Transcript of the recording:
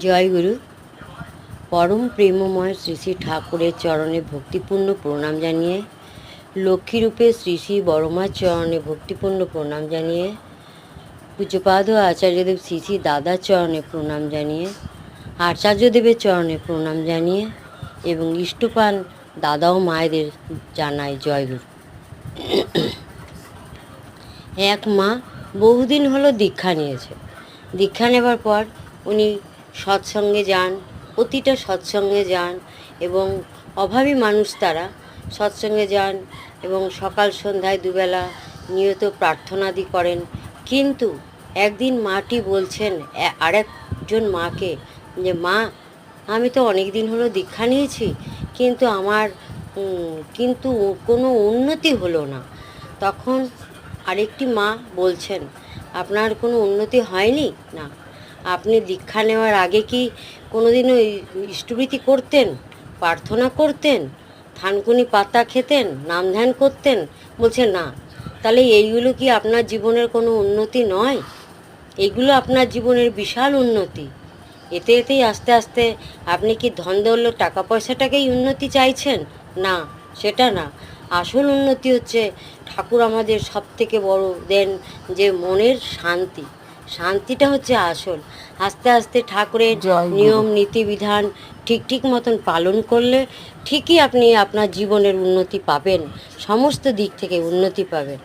জয়গুরু। পরম প্রেমময় শ্রী শ্রী ঠাকুরের চরণে ভক্তিপূর্ণ প্রণাম জানিয়ে, লক্ষ্মীরূপে শ্রী শ্রী বড়মার চরণে ভক্তিপূর্ণ প্রণাম জানিয়ে, পূজ্যপাদ ও আচার্যদেব শ্রী শ্রী দাদার চরণে প্রণাম জানিয়ে, আচার্যদেবের চরণে প্রণাম জানিয়ে এবং ইষ্টপান দাদা ও মায়েদের জানাই জয়গুরু। এক মা বহুদিন হলো দীক্ষা নিয়েছে। দীক্ষা নেবার পর উনি সৎসঙ্গে যান, প্রতিটা সৎসঙ্গে যান এবং অভাবী মানুষ তারা সৎসঙ্গে যান এবং সকাল সন্ধ্যায় দুবেলা নিয়ত প্রার্থনাদি করেন। কিন্তু একদিন মাটি বলছেন আরেকজন মাকে যে, মা, আমি তো অনেক দিন হলো দীক্ষা নিয়েছি, কিন্তু আমার কিন্তু কোনো উন্নতি হলো না। তখন আরেকটি মা বলছেন, আপনার কোনো উন্নতি হয়নি? না। আপনি দীক্ষা নেওয়ার আগে কি কোনোদিনও ইষ্টবৃত্তি করতেন, প্রার্থনা করতেন, থানকুনি পাতা খেতেন, নাম ধ্যান করতেন? বলছে না। তাহলে এইগুলো কি আপনার জীবনের কোনো উন্নতি নয়? এগুলো আপনার জীবনের বিশাল উন্নতি। এতেই আস্তে আস্তে আপনি কি ধন দৌলত টাকা পয়সাটাকেই উন্নতি চাইছেন? না, সেটা না। আসল উন্নতি হচ্ছে ঠাকুর আমাদের সব থেকে বড় দেন যে মনের শান্তি। শান্তিটা হচ্ছে আসল। আস্তে আস্তে ঠাকুরের নিয়ম নীতিবিধান ঠিক মতন পালন করলে ঠিকই আপনি আপনার জীবনের উন্নতি পাবেন, সমস্ত দিক থেকে উন্নতি পাবেন।